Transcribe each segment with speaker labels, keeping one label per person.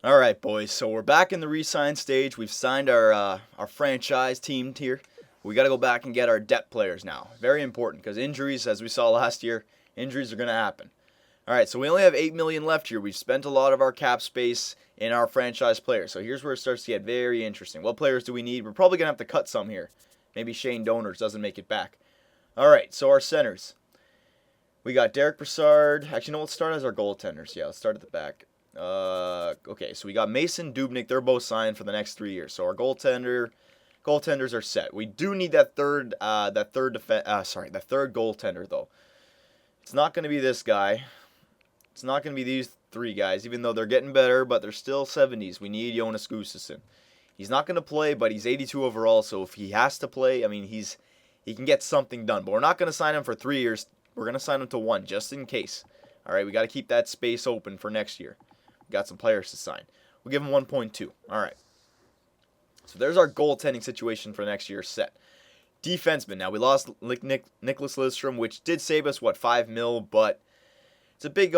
Speaker 1: All right, boys. So we're back in the re-sign stage. We've signed our franchise team here. We got to go back and get our depth players now. Very important because injuries, as we saw last year, injuries are going to happen. All right, so we only have 8 million left here. We've spent a lot of our cap space in our franchise players. So here's where it starts to get very interesting. What players do we need? We're probably going to have to cut some here. Maybe Shane Donors doesn't make it back. All right, so our centers. We got Derek Brassard. Actually, no, let's start as our goaltenders. Yeah, let's start at the back. Okay, so we got Mason, Dubnyk. They're both signed for the next 3 years. So our goaltenders are set. We do need that third goaltender though. It's not going to be this guy. It's not going to be these three guys, even though they're getting better, but they're still 70s. We need Jonas Gustafsson. He's not going to play, but he's 82 overall, so if he has to play, I mean, he can get something done. But we're not going to sign him for 3 years. We're going to sign him to 1, just in case. All right, we got to keep that space open for next year. We got some players to sign. We'll give him 1.2. All right. So there's our goaltending situation for next year set. Defenseman. Now, we lost Nicholas Lidstrom, which did save us, 5 mil, but it's a big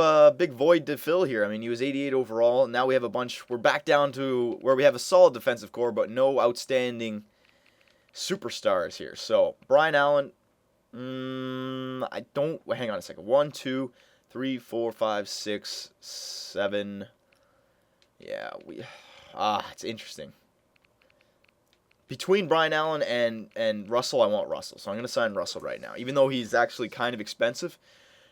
Speaker 1: void to fill here. I mean, he was 88 overall. Now we have a bunch. We're back down to where we have a solid defensive core, but no outstanding superstars here. So, Brian Allen, hang on a second. 1, 2, 3, 4, 5, 6, 7. Yeah, it's interesting. Between Brian Allen and Russell, I want Russell. So I'm going to sign Russell right now. Even though he's actually kind of expensive.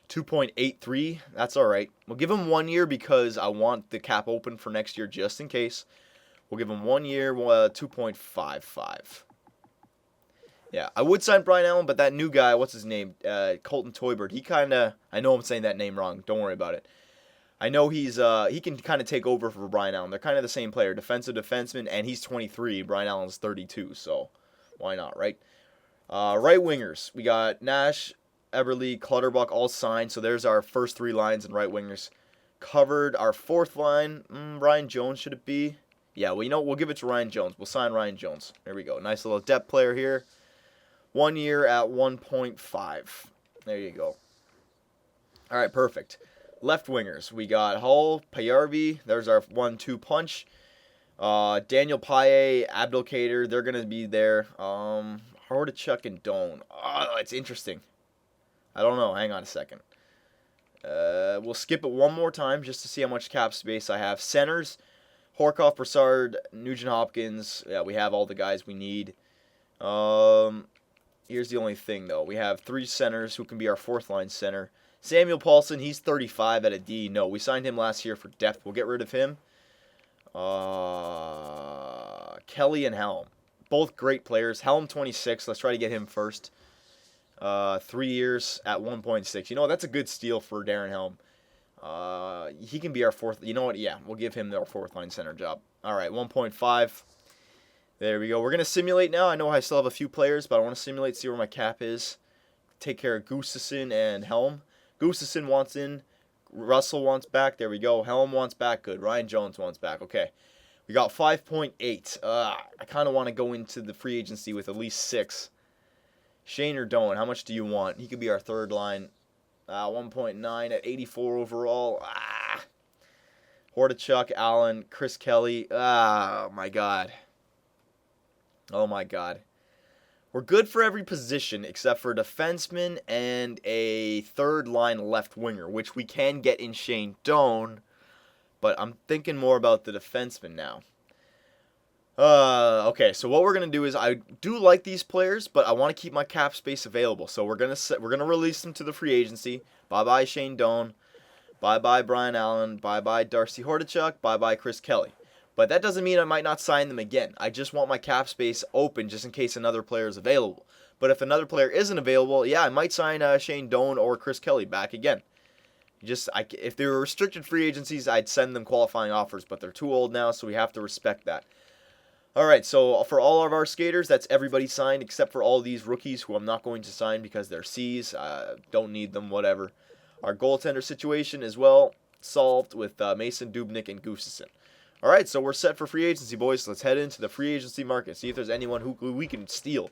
Speaker 1: 2.83, that's all right. We'll give him 1 year because I want the cap open for next year just in case. We'll give him 1 year, 2.55. Yeah, I would sign Brian Allen, but that new guy, what's his name? Colton Toibert, I know I'm saying that name wrong. Don't worry about it. I know he can kind of take over for Brian Allen. They're kind of the same player, defenseman, and he's 23. Brian Allen's 32, so why not, right? Right wingers, we got Nash, Eberle, Clutterbuck, all signed. So there's our first 3 lines and right wingers covered. Our fourth line, Ryan Jones, should it be? Yeah, well, we'll give it to Ryan Jones. We'll sign Ryan Jones. There we go. Nice little depth player here. 1 year at 1.5. There you go. All right, perfect. Left wingers, we got Hull, Payarvi. There's our 1-2 punch. Daniel Paye, Abdelkader, they're going to be there. Hordachuk and Doan. Oh, it's interesting. I don't know. Hang on a second. We'll skip it one more time just to see how much cap space I have. Centers, Horkoff, Brassard, Nugent Hopkins. Yeah, we have all the guys we need. Here's the only thing, though. We have 3 centers who can be our fourth line center. Samuel Paulson, he's 35 at a D. No, we signed him last year for depth. We'll get rid of him. Kelly and Helm. Both great players. Helm, 26. Let's try to get him first. 3 years at 1.6. You know, that's a good steal for Darren Helm. He can be our fourth. You know what? Yeah, we'll give him our fourth line center job. All right, 1.5. There we go. We're going to simulate now. I know I still have a few players, but I want to simulate, see where my cap is. Take care of Gustafsson and Helm. Gustafsson wants in. Russell wants back. There we go. Helm wants back. Good. Ryan Jones wants back. Okay. We got 5.8. I kind of want to go into the free agency with at least 6. Shane or Doan, how much do you want? He could be our third line. 1.9 at 84 overall. Hordachuk, Allen, Chris Kelly. My God. Oh, my God. We're good for every position except for defenseman and a third line left winger, which we can get in Shane Doan, but I'm thinking more about the defenseman now. Okay, so what we're gonna do is I do like these players, but I want to keep my cap space available. So we're gonna release them to the free agency. Bye bye Shane Doan, bye bye Brian Allen, bye bye Darcy Hordachuk, bye bye Chris Kelly. But that doesn't mean I might not sign them again. I just want my cap space open just in case another player is available. But if another player isn't available, yeah, I might sign Shane Doan or Chris Kelly back again. If they were restricted free agencies, I'd send them qualifying offers, but they're too old now, so we have to respect that. All right, so for all of our skaters, that's everybody signed except for all these rookies who I'm not going to sign because they're C's. Don't need them, whatever. Our goaltender situation as well solved with Mason, Dubnyk, and Gustafsson. All right, so we're set for free agency, boys. Let's head into the free agency market, see if there's anyone who we can steal.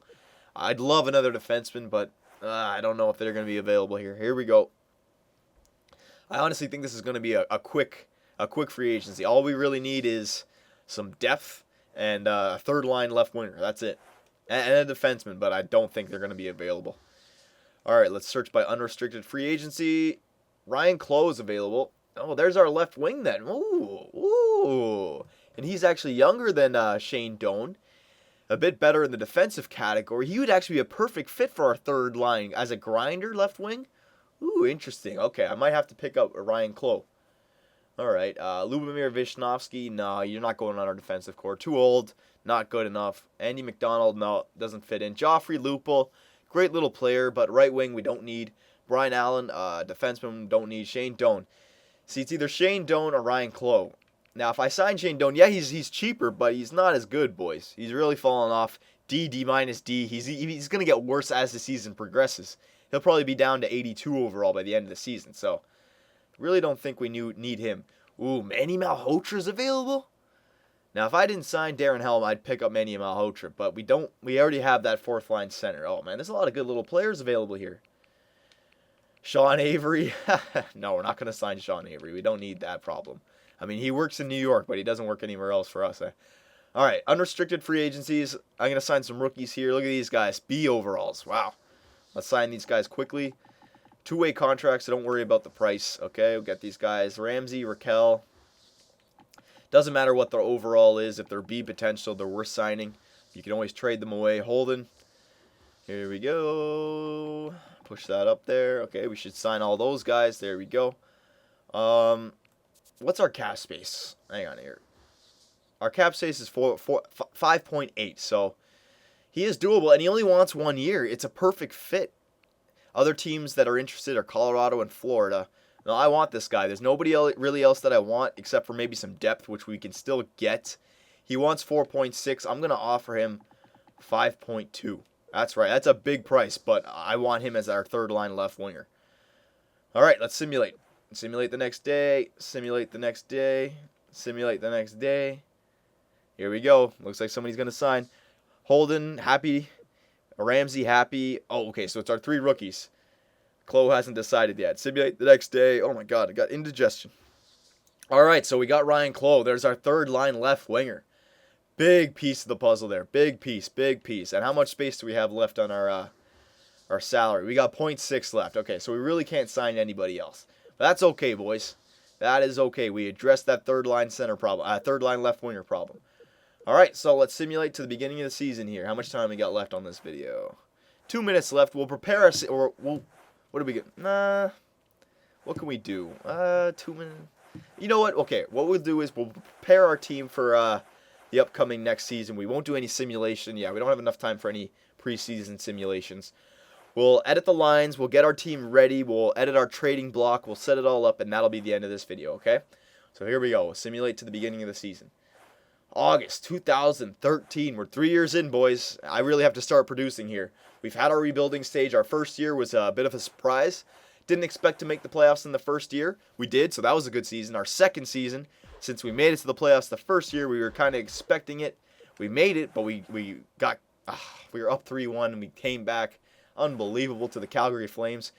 Speaker 1: I'd love another defenseman, but I don't know if they're going to be available here. Here we go. I honestly think this is going to be a quick a quick free agency. All we really need is some depth and a third line left winger. That's it. And a defenseman, but I don't think they're going to be available. All right, let's search by unrestricted free agency. Ryan Clowe is available. Oh, there's our left wing then. Ooh. And he's actually younger than Shane Doan. A bit better in the defensive category. He would actually be a perfect fit for our third line as a grinder left wing. Ooh, interesting. Okay, I might have to pick up Ryan Clowe. All right, Lubomir Visnovsky. No, you're not going on our defensive core. Too old, not good enough. Andy McDonald, no, doesn't fit in. Joffrey Lupul, great little player, but right wing we don't need. Brian Allen, defenseman, don't need. Shane Doan. See, it's either Shane Doan or Ryan Clowe. Now, if I sign Shane Doan, yeah, he's cheaper, but he's not as good, boys. He's really fallen off. D minus D. He's going to get worse as the season progresses. He'll probably be down to 82 overall by the end of the season. So, really don't think we need him. Ooh, Manny Malhotra's available? Now, if I didn't sign Darren Helm, I'd pick up Manny Malhotra, but we don't. We already have that fourth line center. Oh, man, there's a lot of good little players available here. Sean Avery. No, we're not going to sign Sean Avery. We don't need that problem. I mean, he works in New York, but he doesn't work anywhere else for us. All right, unrestricted free agencies. I'm going to sign some rookies here. Look at these guys. B overalls. Wow. Let's sign these guys quickly. Two-way contracts, so don't worry about the price. Okay, we'll get these guys. Ramsey, Raquel. Doesn't matter what their overall is. If they're B potential, they're worth signing. You can always trade them away. Holden. Here we go. Push that up there. Okay, we should sign all those guys. There we go. What's our cap space? Hang on here. Our cap space is 5.8, so he is doable, and he only wants 1 year. It's a perfect fit. Other teams that are interested are Colorado and Florida. No, I want this guy. There's nobody really else that I want except for maybe some depth, which we can still get. He wants 4.6. I'm going to offer him 5.2. That's right. That's a big price, but I want him as our third line left winger. All right, let's simulate. Simulate the next day. Simulate the next day. Simulate the next day. Here we go. Looks like somebody's going to sign. Holden, happy. Ramsey, happy. Oh, okay, so it's our three rookies. Clowe hasn't decided yet. Simulate the next day. Oh, my God, I got indigestion. All right, so we got Ryan Clowe. There's our third line left winger. Big piece of the puzzle there. Big piece, big piece. And how much space do we have left on our salary? We got 0.6 left. Okay, so we really can't sign anybody else. But that's okay, boys. That is okay. We addressed that third line center problem, third line left winger problem. All right, so let's simulate to the beginning of the season here. How much time we got left on this video? 2 minutes left. We'll prepare us, or we'll. What do we get? What can we do? 2 minutes. You know what? Okay, what we'll do is we'll prepare our team for the upcoming next season. We won't do any simulation. Yeah, we don't have enough time for any preseason simulations. We'll edit the lines. We'll get our team ready. We'll edit our trading block. We'll set it all up, and that'll be the end of this video, okay? So here we go. We'll simulate to the beginning of the season. August 2013. We're 3 years in, boys. I really have to start producing here. We've had our rebuilding stage. Our first year was a bit of a surprise. Didn't expect to make the playoffs in the first year. We did, so that was a good season. Our second season, since we made it to the playoffs the first year, we were kind of expecting it. We made it, but we were up 3-1, and we came back unbelievable to the Calgary Flames.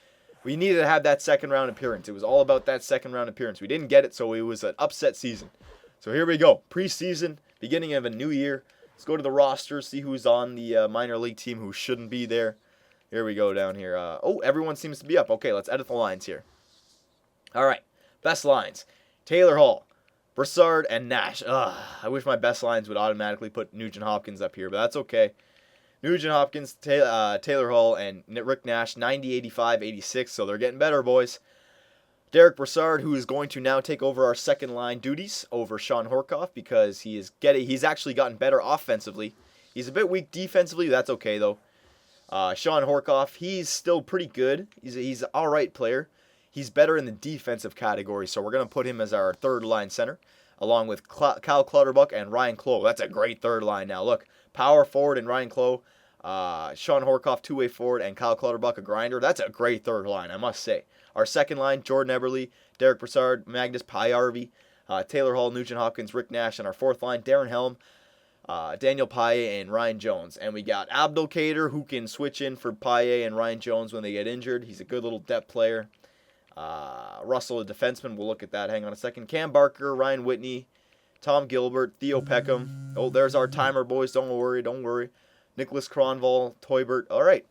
Speaker 1: We needed to have that second round appearance. It was all about that second round appearance. We didn't get it, so it was an upset season. So here we go. Preseason, beginning of a new year. Let's go to the roster, see who's on the minor league team who shouldn't be there. Here we go down here. Everyone seems to be up. Okay, let's edit the lines here. All right, best lines. Taylor Hall, Brassard, and Nash. I wish my best lines would automatically put Nugent Hopkins up here, but that's okay. Nugent Hopkins, Taylor Hall, and Rick Nash, 90, 85, 86, so they're getting better, boys. Derek Brassard, who is going to now take over our second line duties over Sean Horkoff because he's actually gotten better offensively. He's a bit weak defensively. That's okay, though. Sean Horkoff, he's still pretty good. He's an all right player. He's better in the defensive category, so we're going to put him as our third line center, along with Kyle Clutterbuck and Ryan Clowe. That's a great third line now. Look, power forward and Ryan Clowe, Sean Horkoff, two-way forward, and Kyle Clutterbuck, a grinder. That's a great third line, I must say. Our second line, Jordan Eberle, Derek Brassard, Magnus Paajarvi, Taylor Hall, Nugent Hopkins, Rick Nash. And our fourth line, Darren Helm, Daniel Paille, and Ryan Jones. And we got Abdelkader, who can switch in for Paille and Ryan Jones when they get injured. He's a good little depth player. Russell, a defenseman. We'll look at that. Hang on a second. Cam Barker, Ryan Whitney, Tom Gilbert, Theo Peckham. Oh, there's our timer, boys. Don't worry. Nicholas Kronwall, Toibert. All right.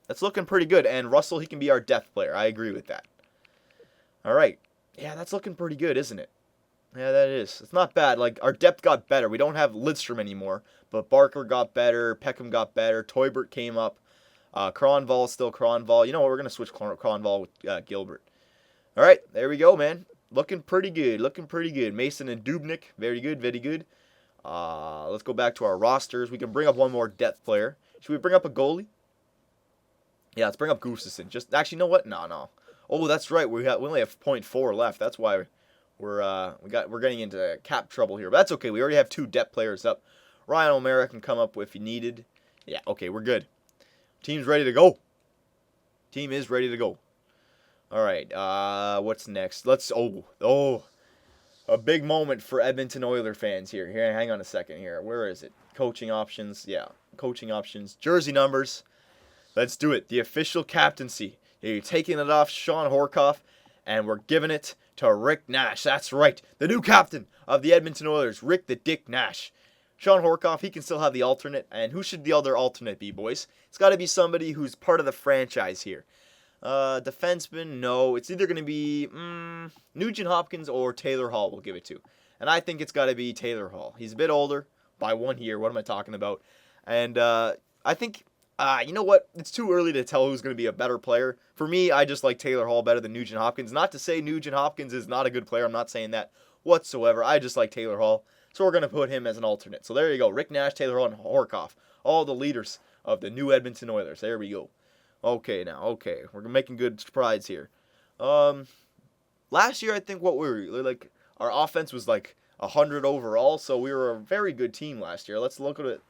Speaker 1: That's looking pretty good. And Russell, he can be our depth player. I agree with that. All right. Yeah, that's looking pretty good, isn't it? Yeah, that is. It's not bad. Like, our depth got better. We don't have Lidstrom anymore. But Barker got better. Peckham got better. Toibert came up. Kronwall, still Kronwall. You know what? We're going to switch Kronwall with Gilbert. All right. There we go, man. Looking pretty good. Mason and Dubnik. Very good. Let's go back to our rosters. We can bring up one more depth player. Should we bring up a goalie? Yeah, let's bring up Gustafsson. Just actually, you know what? No. Oh, that's right. We only have .4 left. That's why we're getting into cap trouble here. But that's okay. We already have 2 depth players up. Ryan O'Mara can come up if he needed. Yeah, okay, we're good. Team's ready to go. Team is ready to go. All right. What's next? A big moment for Edmonton Oilers fans here. Here, hang on a second here. Where is it? Coaching options. Yeah, coaching options. Jersey numbers. Let's do it. The official captaincy. You're taking it off Sean Horkoff, and we're giving it to Rick Nash. That's right. The new captain of the Edmonton Oilers, Rick the Dick Nash. Sean Horkoff, he can still have the alternate. And who should the other alternate be, boys? It's got to be somebody who's part of the franchise here. Defenseman, no. It's either going to be Nugent Hopkins or Taylor Hall we'll give it to. And I think it's got to be Taylor Hall. He's a bit older by 1 year. What am I talking about? And I think, you know what? It's too early to tell who's going to be a better player. For me, I just like Taylor Hall better than Nugent Hopkins. Not to say Nugent Hopkins is not a good player. I'm not saying that whatsoever. I just like Taylor Hall. So we're going to put him as an alternate. So there you go. Rick Nash, Taylor Hall, and Horkoff. All the leaders of the new Edmonton Oilers. There we go. Okay. We're making good strides here. Last year, I think our offense was like 100 overall. So we were a very good team last year. Let's look at it.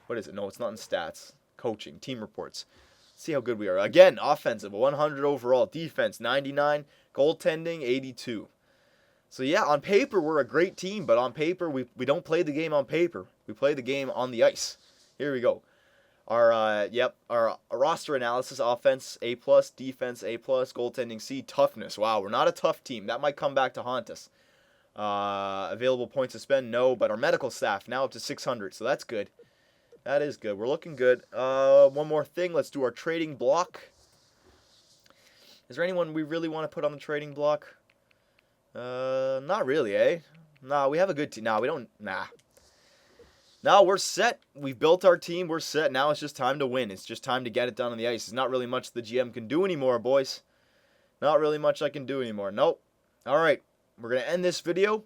Speaker 1: What is it? No, it's not in stats. Coaching, team reports. See how good we are. Again, offensive, 100 overall. Defense, 99. Goaltending, 82. So yeah, on paper, we're a great team, but on paper, we don't play the game on paper. We play the game on the ice. Here we go. Our roster analysis: offense A+, defense A+, goaltending C, toughness. Wow, we're not a tough team. That might come back to haunt us. Available points to spend, no, but our medical staff now up to 600, so that's good. That is good. We're looking good. One more thing. Let's do our trading block. Is there anyone we really want to put on the trading block? Not really, eh? Nah, we have a good team. Nah, we don't. Nah. Now we're set. We've built our team. We're set. Now it's just time to win. It's just time to get it done on the ice. There's not really much the GM can do anymore, boys. Not really much I can do anymore. Nope. All right. We're going to end this video.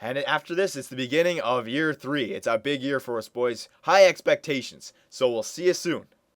Speaker 1: And after this, it's the beginning of year 3. It's a big year for us, boys. High expectations. So we'll see you soon.